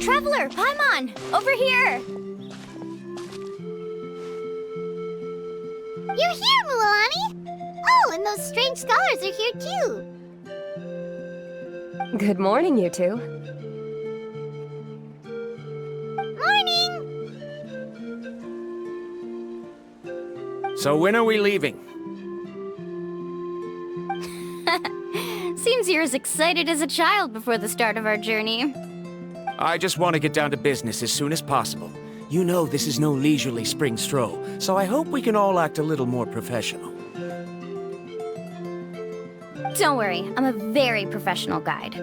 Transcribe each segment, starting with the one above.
Traveler, Paimon! Over here! You're here, Mualani! Oh, and those strange scholars are here too! Good morning, you two. Morning! So when are we leaving? Seems you're as excited as a child before the start of our journey. I just want to get down to business as soon as possible. You know this is no leisurely spring stroll, so I hope we can all act a little more professional. Don't worry, I'm a very professional guide.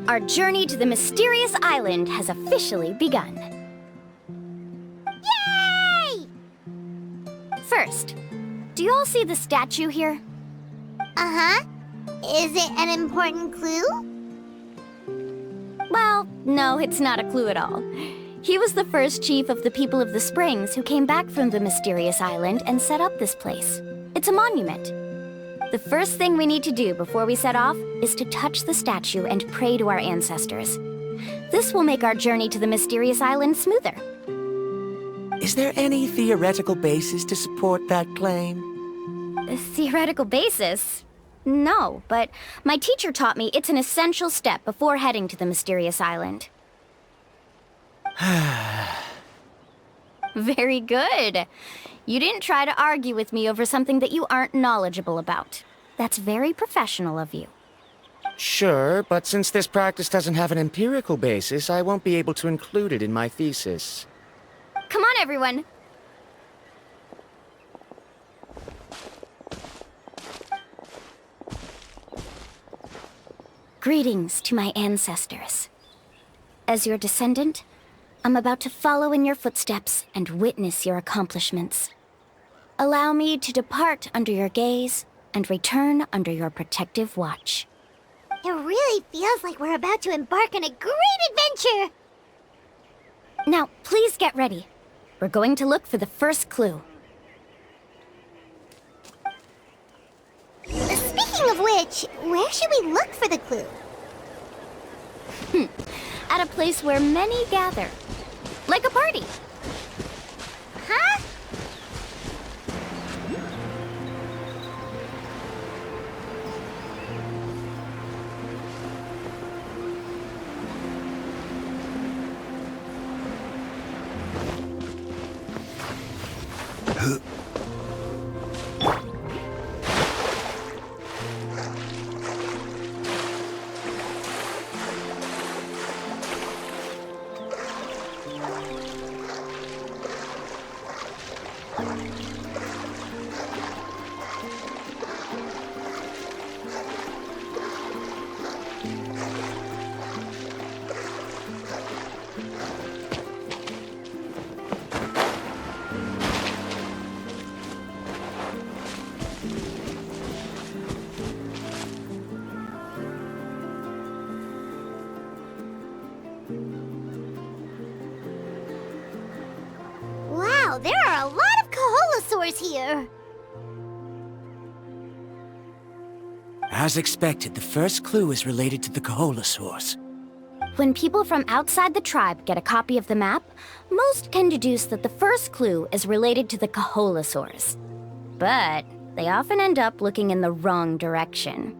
Our journey to the mysterious island has officially begun. Yay! First, do you all see the statue here? Uh-huh. Is it an important clue? Well, no, it's not a clue at all. He was the first chief of the people of the Springs who came back from the mysterious island and set up this place. It's a monument. The first thing we need to do before we set off is to touch the statue and pray to our ancestors. This will make our journey to the mysterious island smoother. Is there any theoretical basis to support that claim? A theoretical basis? No, but my teacher taught me it's an essential step before heading to the mysterious island. Very good. You didn't try to argue with me over something that you aren't knowledgeable about. That's very professional of you. Sure, but since this practice doesn't have an empirical basis, I won't be able to include it in my thesis. Come on, everyone. Greetings to my ancestors. As your descendant, I'm about to follow in your footsteps and witness your accomplishments. Allow me to depart under your gaze and return under your protective watch. It really feels like we're about to embark on a great adventure! Now, please get ready. We're going to look for the first clue. Speaking of which, where should we look for the clue? At a place where many gather. Like a party. Huh? Wow, there are a lot of Koholasaurs here! As expected, the first clue is related to the Koholasaurs. When people from outside the tribe get a copy of the map, most can deduce that the first clue is related to the Koholasaurs. But they often end up looking in the wrong direction.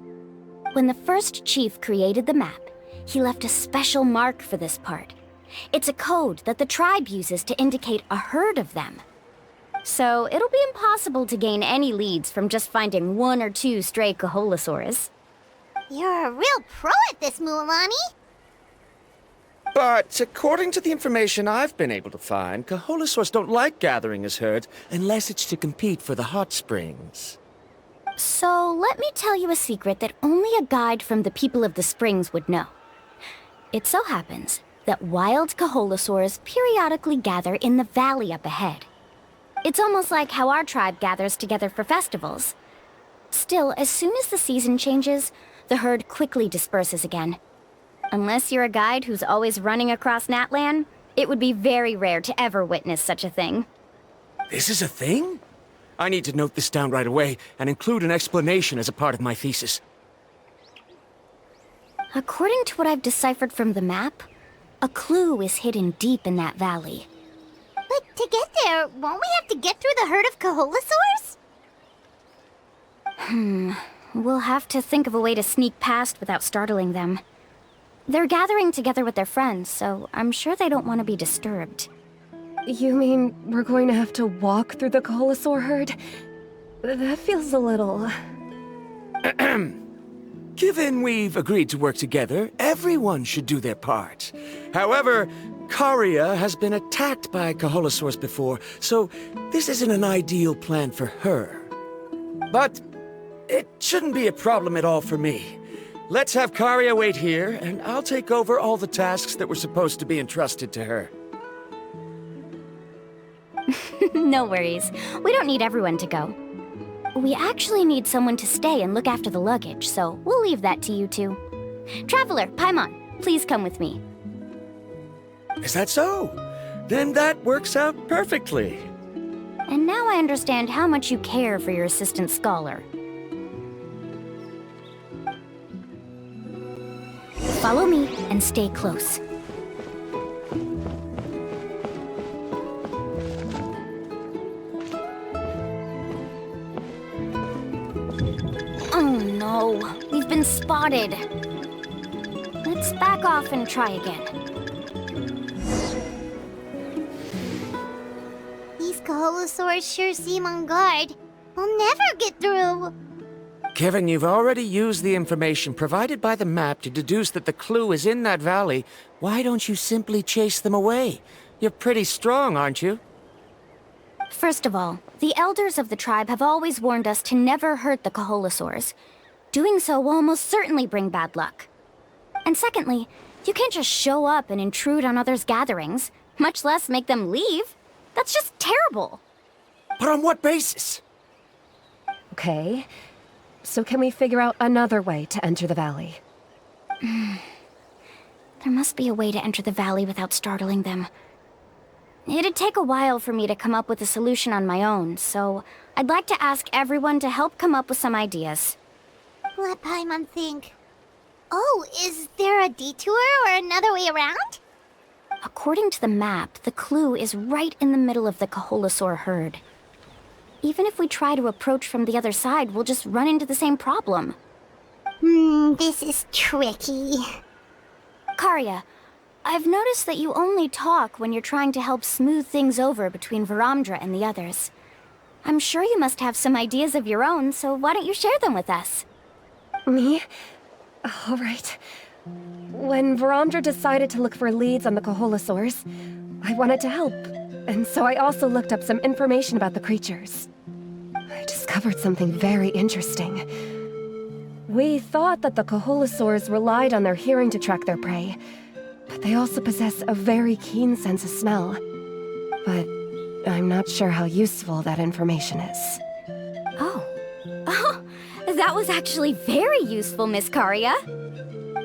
When the first chief created the map, he left a special mark for this part. It's a code that the tribe uses to indicate a herd of them. So it'll be impossible to gain any leads from just finding one or two stray Koholasaurs. You're a real pro at this, Mualani! But according to the information I've been able to find, Koholasaurs don't like gathering as herds unless it's to compete for the hot springs. So let me tell you a secret that only a guide from the people of the springs would know. It so happens that wild Koholasaurs periodically gather in the valley up ahead. It's almost like how our tribe gathers together for festivals. Still, as soon as the season changes, the herd quickly disperses again. Unless you're a guide who's always running across Natlan, it would be very rare to ever witness such a thing. This is a thing? I need to note this down right away and include an explanation as a part of my thesis. According to what I've deciphered from the map, A clue is hidden deep in that valley. But to get there, won't we have to get through the herd of Koholasaurs? We'll have to think of a way to sneak past without startling them. They're gathering together with their friends, so I'm sure they don't want to be disturbed. You mean we're going to have to walk through the Koholasaur herd? That feels a little... Given we've agreed to work together, everyone should do their part. However, Karia has been attacked by Koholasaurs before, so this isn't an ideal plan for her. But it shouldn't be a problem at all for me. Let's have Karia wait here, and I'll take over all the tasks that were supposed to be entrusted to her. No worries. We don't need everyone to go. We actually need someone to stay and look after the luggage, so we'll leave that to you two. Traveler, Paimon, please come with me. Is that so? Then that works out perfectly. And now I understand how much you care for your assistant scholar. Follow me and stay close. Oh no, we've been spotted. Let's back off and try again. These Koholasaurs sure seem on guard. We'll never get through. Kevin, you've already used the information provided by the map to deduce that the clue is in that valley. Why don't you simply chase them away? You're pretty strong, aren't you? First of all, the elders of the tribe have always warned us to never hurt the Koholasaurs. Doing so will almost certainly bring bad luck. And secondly, you can't just show up and intrude on others' gatherings, much less make them leave. That's just terrible. But on what basis? Okay. So can we figure out another way to enter the valley? There must be a way to enter the valley without startling them. It'd take a while for me to come up with a solution on my own, so I'd like to ask everyone to help come up with some ideas. Let Paimon think. Oh, is there a detour or another way around? According to the map, the clue is right in the middle of the Koholasaur herd. Even if we try to approach from the other side, we'll just run into the same problem. This is tricky. Karia, I've noticed that you only talk when you're trying to help smooth things over between Varamdra and the others. I'm sure you must have some ideas of your own, so why don't you share them with us? Me? All right. When Varamdra decided to look for leads on the Koholasaurs, I wanted to help. And so I also looked up some information about the creatures. I discovered something very interesting. We thought that the Koholasaurs relied on their hearing to track their prey, but they also possess a very keen sense of smell. But I'm not sure how useful that information is. Oh, that was actually very useful, Miss Karia.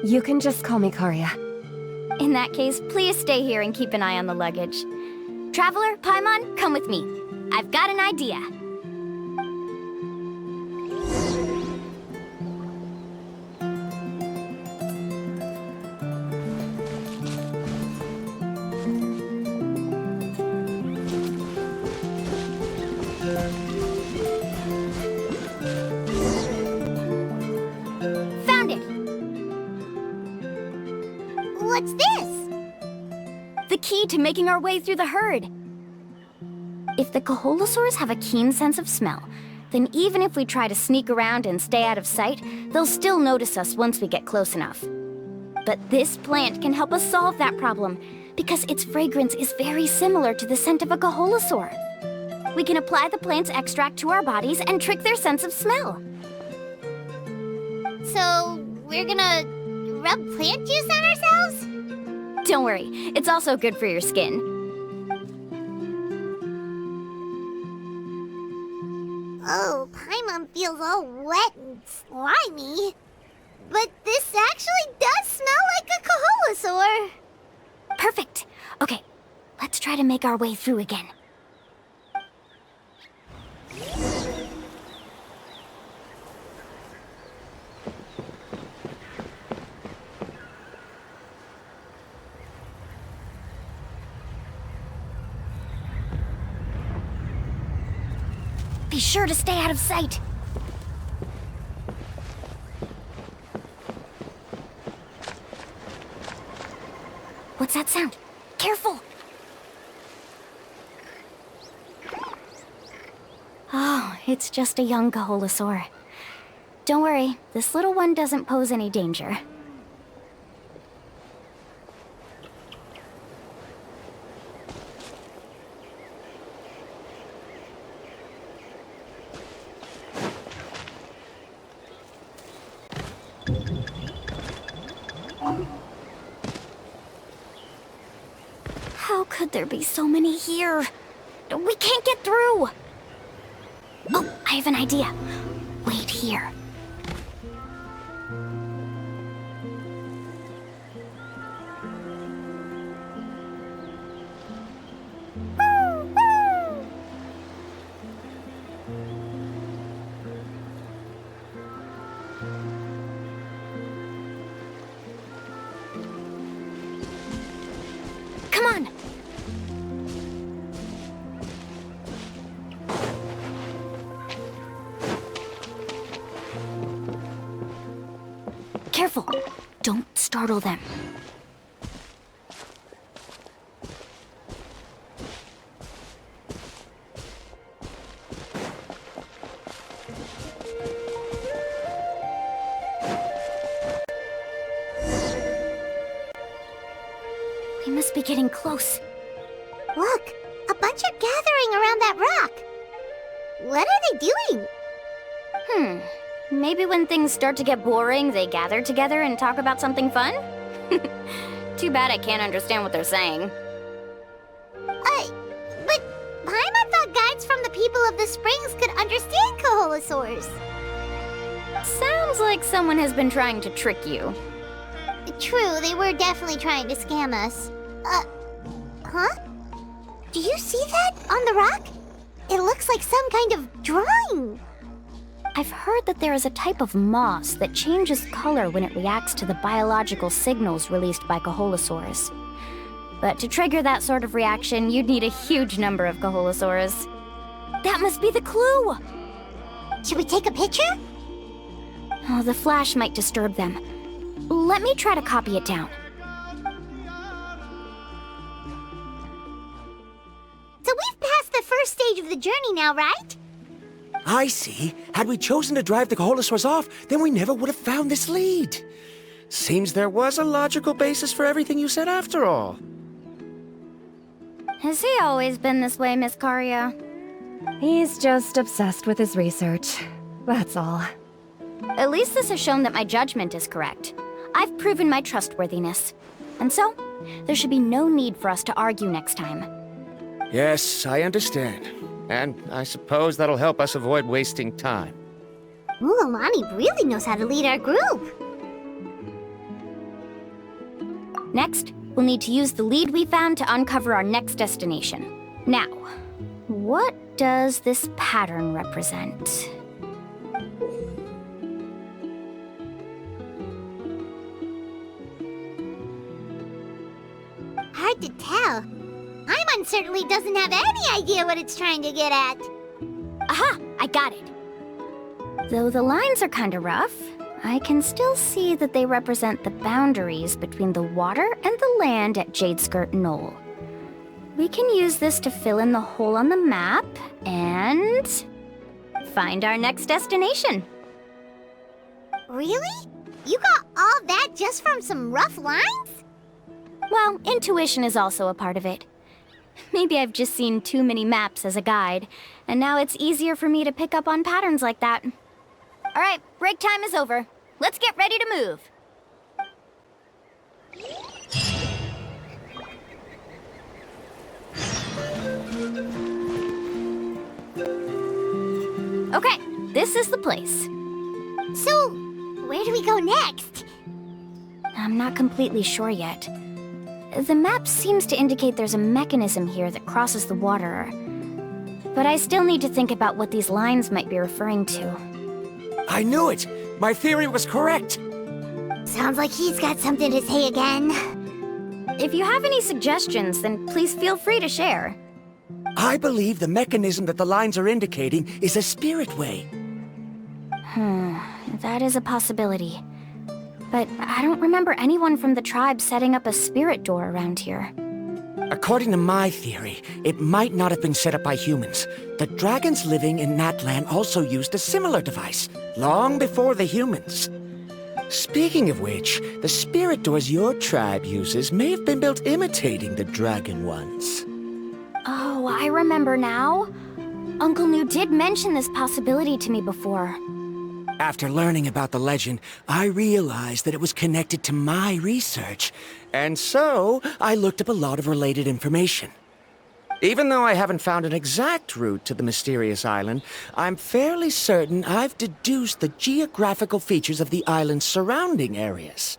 You can just call me Karia. In that case, please stay here and keep an eye on the luggage. Traveler, Paimon, come with me. I've got an idea. Found it! What's this? The key to making our way through the herd. If the Koholasaurs have a keen sense of smell, then even if we try to sneak around and stay out of sight, they'll still notice us once we get close enough. But this plant can help us solve that problem, because its fragrance is very similar to the scent of a Koholasaur. We can apply the plant's extract to our bodies and trick their sense of smell. So, we're gonna rub plant juice on ourselves? Don't worry, it's also good for your skin. Oh, Paimon feels all wet and slimy. But this actually does smell like a Koholasaur. Perfect. Okay, let's try to make our way through again. Be sure to stay out of sight. What's that sound? Careful! Oh, it's just a young Koholasaur. Don't worry, this little one doesn't pose any danger. How could there be so many here? We can't get through! Oh, I have an idea. Wait here. Come on! Careful! Don't startle them. We must be getting close. Look, a bunch are gathering around that rock. What are they doing? Maybe when things start to get boring, they gather together and talk about something fun? Too bad I can't understand what they're saying. But Paimon thought guides from the people of the springs could understand Koholasaurs. Sounds like someone has been trying to trick you. True, they were definitely trying to scam us. Huh? Do you see that on the rock? It looks like some kind of drawing. I've heard that there is a type of moss that changes color when it reacts to the biological signals released by Koholasaurs. But to trigger that sort of reaction, you'd need a huge number of Koholasaurs. That must be the clue! Should we take a picture? Oh, the flash might disturb them. Let me try to copy it down. So we've passed the first stage of the journey now, right? I see. Had we chosen to drive the Koholasaurs off, then we never would have found this lead. Seems there was a logical basis for everything you said after all. Has he always been this way, Miss Karia? He's just obsessed with his research. That's all. At least this has shown that my judgment is correct. I've proven my trustworthiness. And so, there should be no need for us to argue next time. Yes, I understand. And I suppose that'll help us avoid wasting time. Alani really knows how to lead our group. Next, we'll need to use the lead we found to uncover our next destination. Now, what does this pattern represent? Hard to tell. Paimon certainly doesn't have any idea what it's trying to get at. Aha! I got it! Though the lines are kinda rough, I can still see that they represent the boundaries between the water and the land at Jadeskirt Knoll. We can use this to fill in the hole on the map and find our next destination. Really? You got all that just from some rough lines? Well, intuition is also a part of it. Maybe I've just seen too many maps as a guide, and now it's easier for me to pick up on patterns like that. All right, break time is over. Let's get ready to move. Okay, this is the place. So, where do we go next? I'm not completely sure yet. The map seems to indicate there's a mechanism here that crosses the water. But I still need to think about what these lines might be referring to. I knew it! My theory was correct! Sounds like he's got something to say again. If you have any suggestions, then please feel free to share. I believe the mechanism that the lines are indicating is a spirit way. That is a possibility. But I don't remember anyone from the tribe setting up a spirit door around here. According to my theory, it might not have been set up by humans. The dragons living in Natlan also used a similar device, long before the humans. Speaking of which, the spirit doors your tribe uses may have been built imitating the dragon ones. Oh, I remember now. Uncle New did mention this possibility to me before. After learning about the legend, I realized that it was connected to my research, and so I looked up a lot of related information. Even though I haven't found an exact route to the mysterious island, I'm fairly certain I've deduced the geographical features of the island's surrounding areas.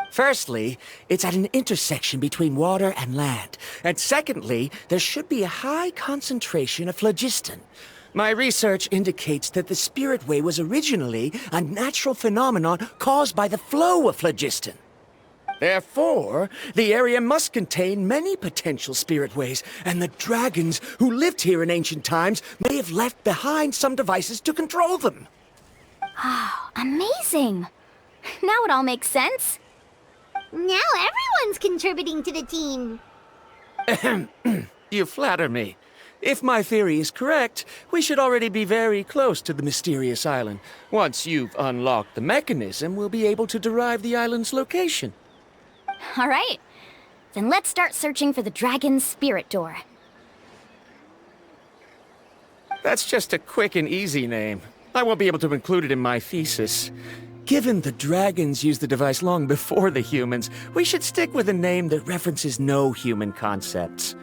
Firstly, it's at an intersection between water and land, and secondly, there should be a high concentration of phlogiston. My research indicates that the Spirit Way was originally a natural phenomenon caused by the flow of phlogiston. Therefore, the area must contain many potential spirit ways, and the dragons who lived here in ancient times may have left behind some devices to control them. Amazing! Now it all makes sense. Now everyone's contributing to the team. You flatter me. If my theory is correct, we should already be very close to the mysterious island. Once you've unlocked the mechanism, we'll be able to derive the island's location. All right. Then let's start searching for the dragon's spirit door. That's just a quick and easy name. I won't be able to include it in my thesis. Given the dragons used the device long before the humans, we should stick with a name that references no human concepts.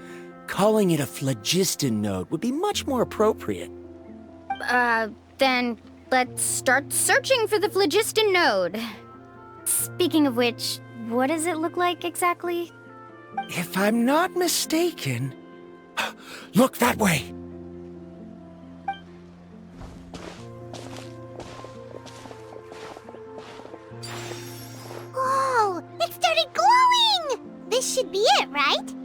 Calling it a phlogiston node would be much more appropriate. Then let's start searching for the phlogiston node. Speaking of which, what does it look like exactly? If I'm not mistaken... Look that way! Whoa! It started glowing! This should be it, right?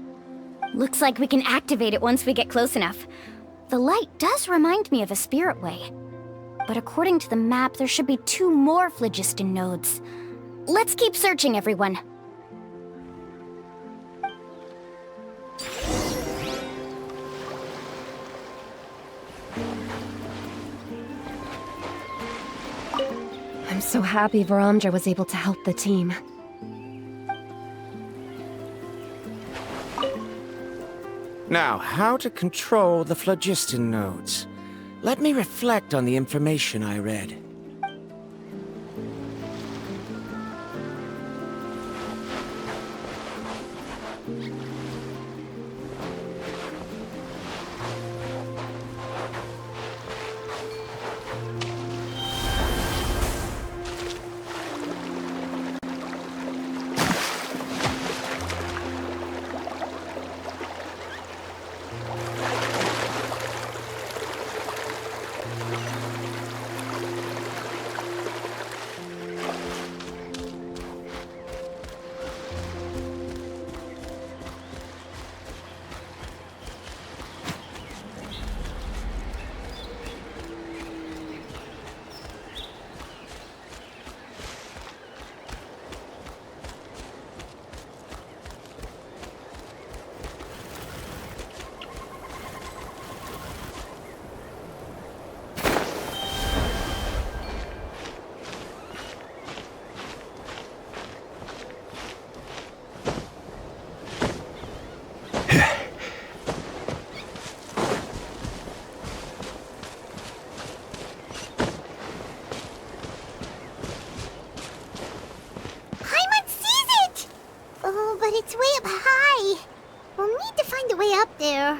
Looks like we can activate it once we get close enough. The light does remind me of a spirit way. But according to the map, there should be 2 more phlogiston nodes. Let's keep searching, everyone. I'm so happy Varamdra was able to help the team. Now, how to control the phlogiston nodes. Let me reflect on the information I read. But it's way up high. We'll need to find a way up there.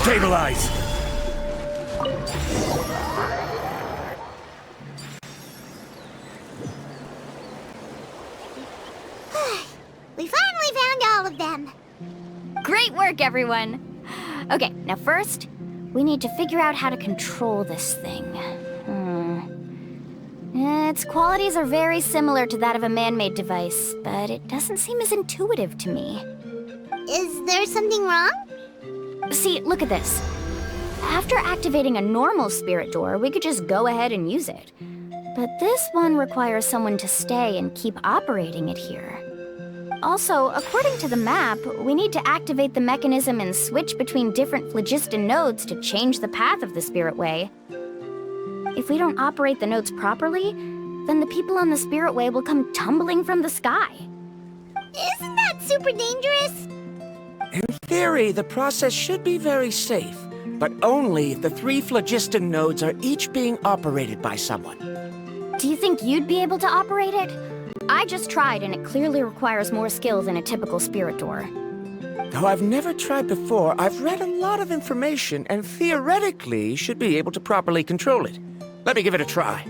Stabilize! We finally found all of them. Great work, everyone! Okay, now first, we need to figure out how to control this thing. Its qualities are very similar to that of a man-made device, but it doesn't seem as intuitive to me. Is there something wrong? See, look at this. After activating a normal spirit door, we could just go ahead and use it. But this one requires someone to stay and keep operating it here. Also, according to the map, we need to activate the mechanism and switch between different phlogiston nodes to change the path of the spirit way. If we don't operate the nodes properly, then the people on the spirit way will come tumbling from the sky. Isn't that super dangerous? In theory, the process should be very safe, but only if the 3 phlogiston nodes are each being operated by someone. Do you think you'd be able to operate it? I just tried, and it clearly requires more skill than a typical spirit door. Though I've never tried before, I've read a lot of information and theoretically should be able to properly control it. Let me give it a try.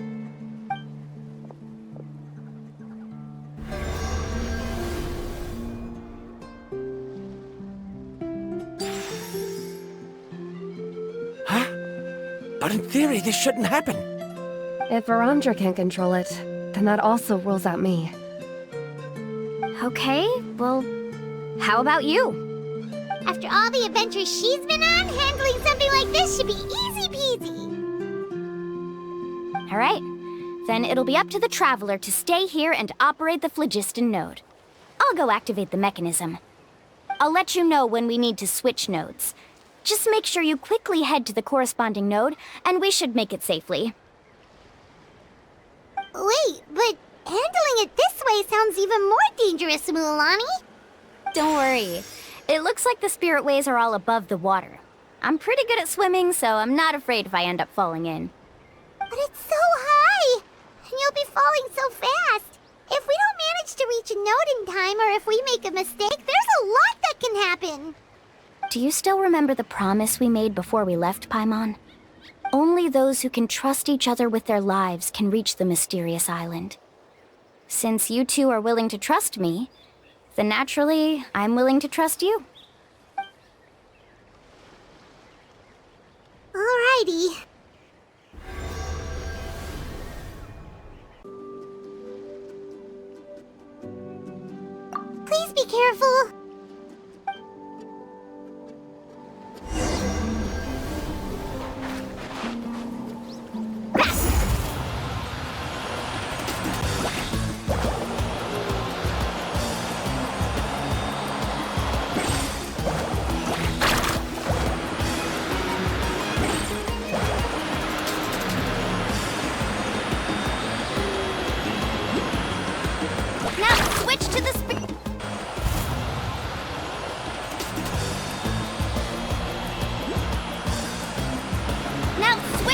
Huh? But in theory, this shouldn't happen. If Verandra can't control it, then that also rules out me. Okay, well, how about you? After all the adventures she's been on, handling something like this should be easy peasy. All right, then it'll be up to the Traveler to stay here and operate the phlogiston node. I'll go activate the mechanism. I'll let you know when we need to switch nodes. Just make sure you quickly head to the corresponding node, and we should make it safely. Wait, but handling it this way sounds even more dangerous, Mualani. Don't worry. It looks like the spirit ways are all above the water. I'm pretty good at swimming, so I'm not afraid if I end up falling in. But it's so high, and you'll be falling so fast. If we don't manage to reach a node in time, or if we make a mistake, there's a lot that can happen. Do you still remember the promise we made before we left, Paimon? Only those who can trust each other with their lives can reach the mysterious island. Since you two are willing to trust me, then naturally, I'm willing to trust you. Alrighty. Please be careful.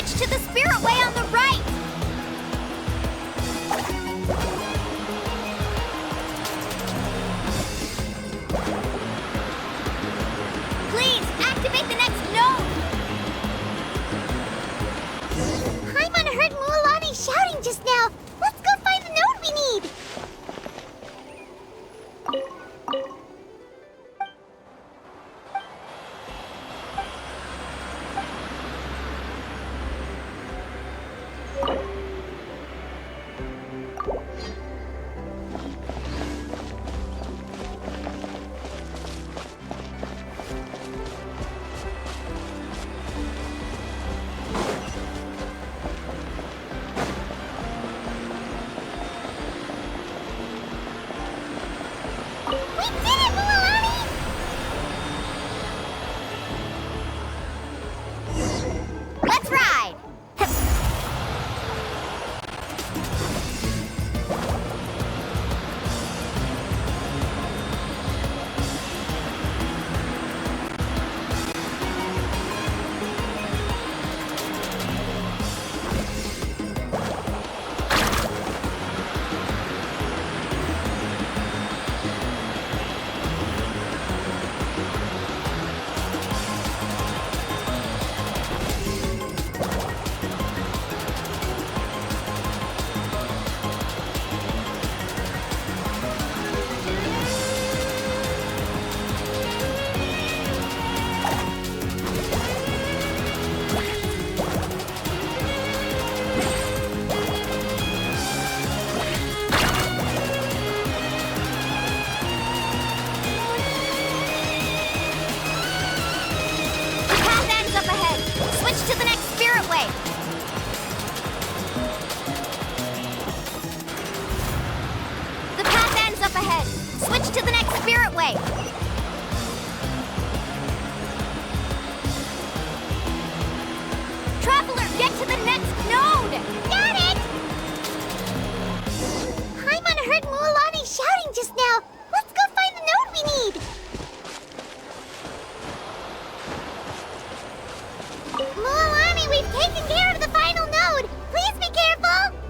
To the spirit way on the right! Please, activate the next node! Paimon heard Mualani shouting just now. Let's go find the node we need! that way. Traveler, get to the next node! Got it! Paimon heard Mualani shouting just now. Let's go find the node we need. Mualani, we've taken care of the final node. Please be careful.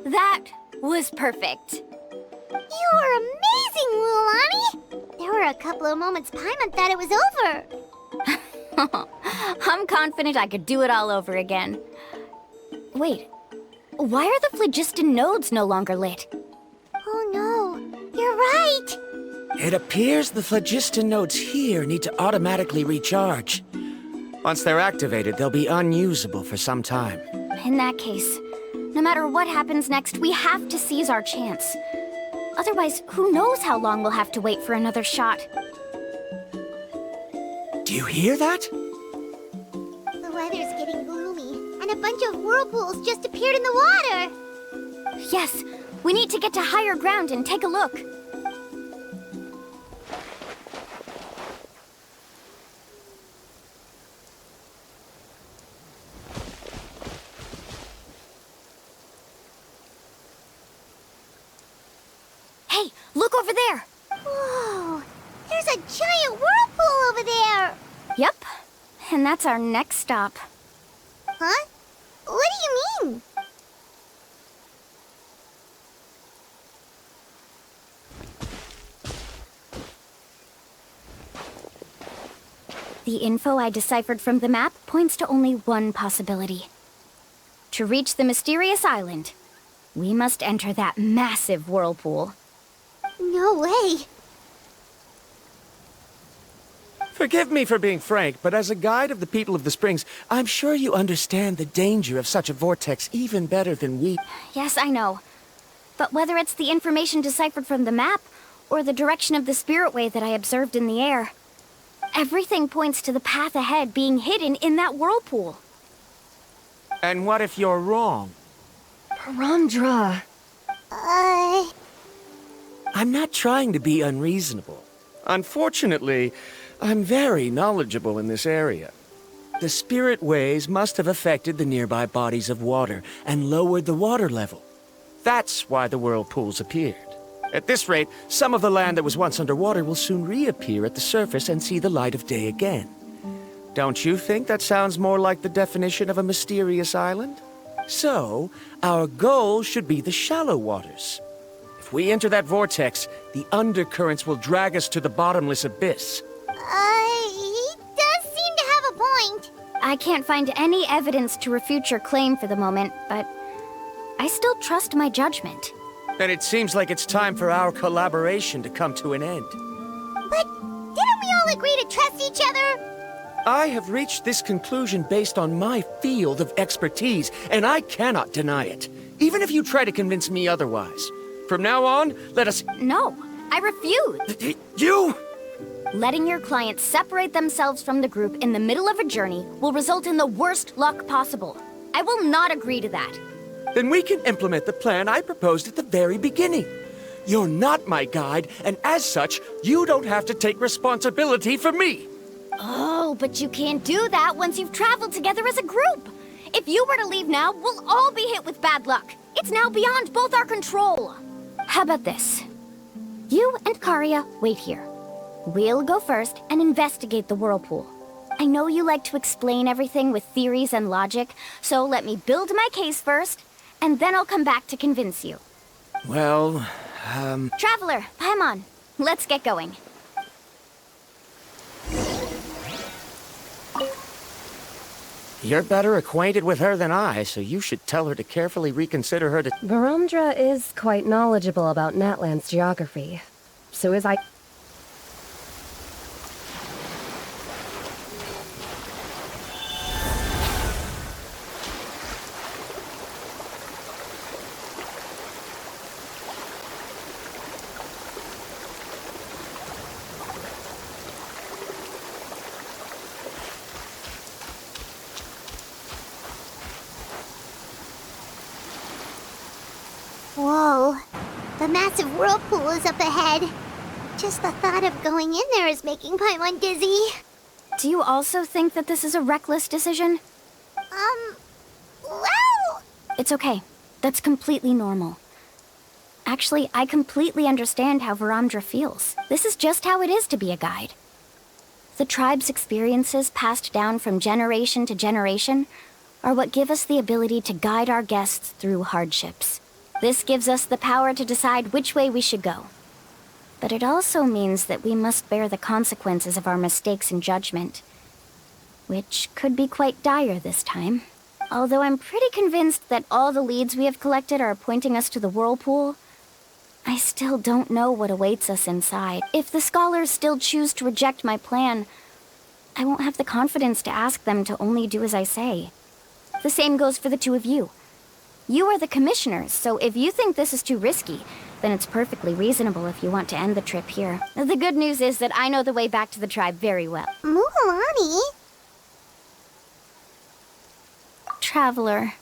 That was perfect. You were amazing, Mualani. There were a couple of moments Paimon thought it was over. I'm confident I could do it all over again. Wait, why are the phlogiston nodes no longer lit? Oh no, you're right. It appears the phlogiston nodes here need to automatically recharge. Once they're activated, they'll be unusable for some time. In that case, no matter what happens next, we have to seize our chance. Otherwise, who knows how long we'll have to wait for another shot. Do you hear that? The weather's getting gloomy, and a bunch of whirlpools just appeared in the water. Yes, we need to get to higher ground and take a look. Hey, look over there! Whoa, there's a giant whirlpool over there. Yep, and that's our next stop. Huh? What do you mean? The info I deciphered from the map points to only one possibility. To reach the mysterious island, we must enter that massive whirlpool. No way. Forgive me for being frank, but as a guide of the people of the Springs, I'm sure you understand the danger of such a vortex even better than we. Yes, I know. But whether it's the information deciphered from the map, or the direction of the spirit way that I observed in the air, everything points to the path ahead being hidden in that whirlpool. And what if you're wrong? Bromdra. I'm not trying to be unreasonable. Unfortunately, I'm very knowledgeable in this area. The spirit ways must have affected the nearby bodies of water and lowered the water level. That's why the whirlpools appeared. At this rate, some of the land that was once underwater will soon reappear at the surface and see the light of day again. Don't you think that sounds more like the definition of a mysterious island? So, our goal should be the shallow waters. If we enter that vortex, the undercurrents will drag us to the bottomless abyss. He does seem to have a point. I can't find any evidence to refute your claim for the moment, but I still trust my judgment. Then it seems like it's time for our collaboration to come to an end. But didn't we all agree to trust each other? I have reached this conclusion based on my field of expertise, and I cannot deny it, even if you try to convince me otherwise. From now on, let us... No, I refuse. You... Letting your clients separate themselves from the group in the middle of a journey will result in the worst luck possible. I will not agree to that. Then we can implement the plan I proposed at the very beginning. You're not my guide, and as such, you don't have to take responsibility for me. Oh, but you can't do that once you've traveled together as a group. If you were to leave now, we'll all be hit with bad luck. It's now beyond both our control. How about this? You and Karia wait here. We'll go first and investigate the whirlpool. I know you like to explain everything with theories and logic, so let me build my case first, and then I'll come back to convince you. Well, Traveler, Paimon, let's get going. You're better acquainted with her than I, so you should tell her to carefully reconsider her Varandra is quite knowledgeable about Natlan's geography. So is I... Whoa. The massive whirlpool is up ahead. Just the thought of going in there is making Paimon dizzy. Do you also think that this is a reckless decision? Well... It's okay. That's completely normal. Actually, I completely understand how Varandra feels. This is just how it is to be a guide. The tribe's experiences passed down from generation to generation are what give us the ability to guide our guests through hardships. This gives us the power to decide which way we should go. But it also means that we must bear the consequences of our mistakes and judgment, which could be quite dire this time. Although I'm pretty convinced that all the leads we have collected are pointing us to the whirlpool, I still don't know what awaits us inside. If the scholars still choose to reject my plan, I won't have the confidence to ask them to only do as I say. The same goes for the two of you. You are the commissioners, so if you think this is too risky, then it's perfectly reasonable if you want to end the trip here. The good news is that I know the way back to the tribe very well. Mualani? Traveler.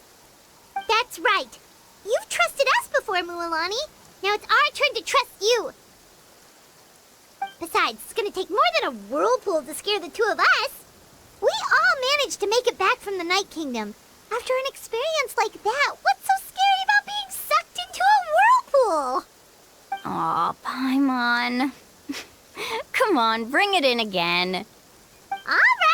That's right. You've trusted us before, Mualani. Now it's our turn to trust you. Besides, it's gonna take more than a whirlpool to scare the two of us. We all managed to make it back from the Night Kingdom. After an experience like that, what's so scary about being sucked into a whirlpool? Aw, Paimon. Come on, bring it in again. All right.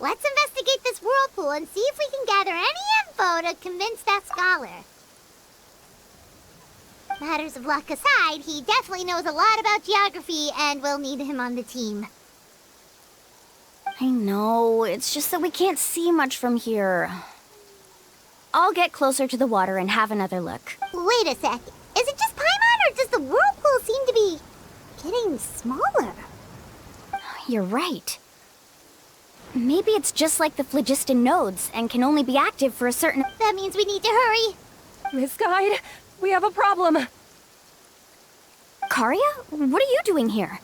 Let's investigate this whirlpool and see if we can gather any info to convince that scholar. Matters of luck aside, he definitely knows a lot about geography, and we'll need him on the team. I know, it's just that we can't see much from here. I'll get closer to the water and have another look. Wait a sec. Is it just Paimon, or does the whirlpool seem to be getting smaller? You're right. Maybe it's just like the phlogiston nodes and can only be active for a certain... That means we need to hurry. Miss Guide, we have a problem. Karia? What are you doing here?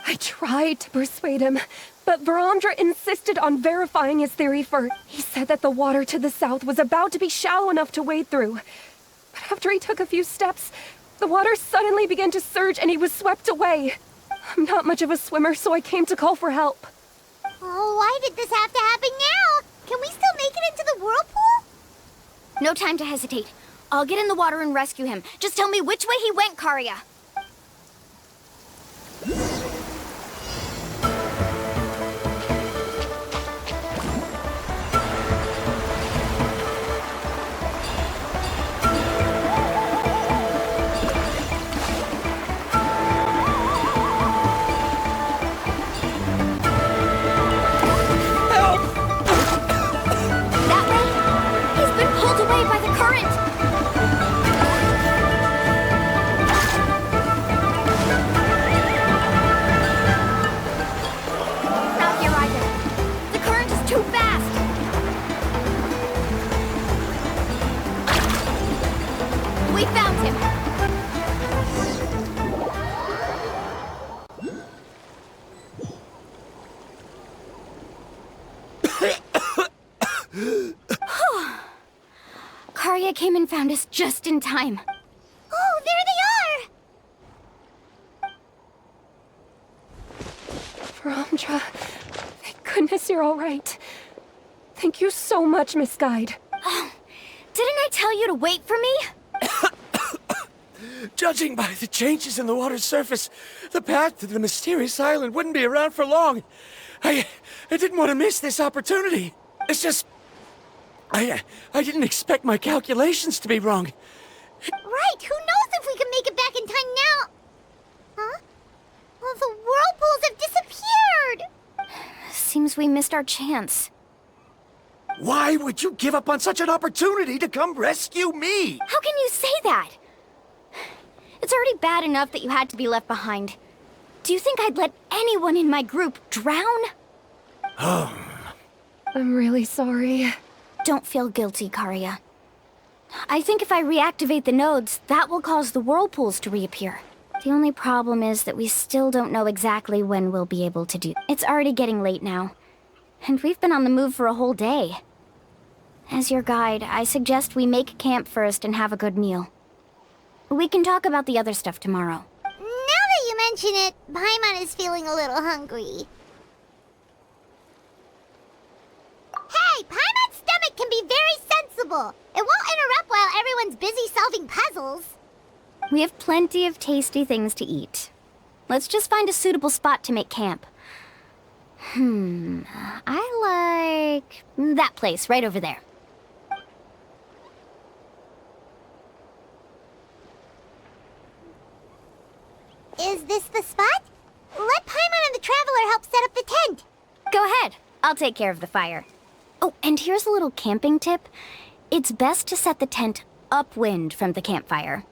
I tried to persuade him, but Varandra insisted on verifying his theory first. He said that the water to the south was about to be shallow enough to wade through. But after he took a few steps, the water suddenly began to surge and he was swept away. I'm not much of a swimmer, so I came to call for help. Oh, why did this have to happen now? Can we still make it into the whirlpool? No time to hesitate. I'll get in the water and rescue him. Just tell me which way he went, Karia. Karia came and found us just in time. Oh, there they are! Varandra, thank goodness you're all right. Thank you so much, Miss Guide. Didn't I tell you to wait for me? Judging by the changes in the water's surface, the path to the mysterious island wouldn't be around for long. I didn't want to miss this opportunity. It's just... I didn't expect my calculations to be wrong. Right, who knows if we can make it back in of the whirlpools have disappeared! Seems we missed our chance. Why would you give up on such an opportunity to come rescue me? How can you say that? It's already bad enough that you had to be left behind. Do you think I'd let anyone in my group drown? I'm really sorry. Don't feel guilty, Karia. I think if I reactivate the nodes, that will cause the whirlpools to reappear. The only problem is that we still don't know exactly when we'll be able to do. It's already getting late now, and we've been on the move for a whole day. As your guide, I suggest we make camp first and have a good meal. We can talk about the other stuff tomorrow. Now that you mention it, Paimon is feeling a little hungry. Hey, Paimon's stomach can be very sensible. It won't interrupt while everyone's busy solving puzzles. We have plenty of tasty things to eat. Let's just find a suitable spot to make camp. I like that place right over there. Is this the spot? Let Paimon and the Traveler help set up the tent. Go ahead. I'll take care of the fire. Oh, and here's a little camping tip. It's best to set the tent upwind from the campfire.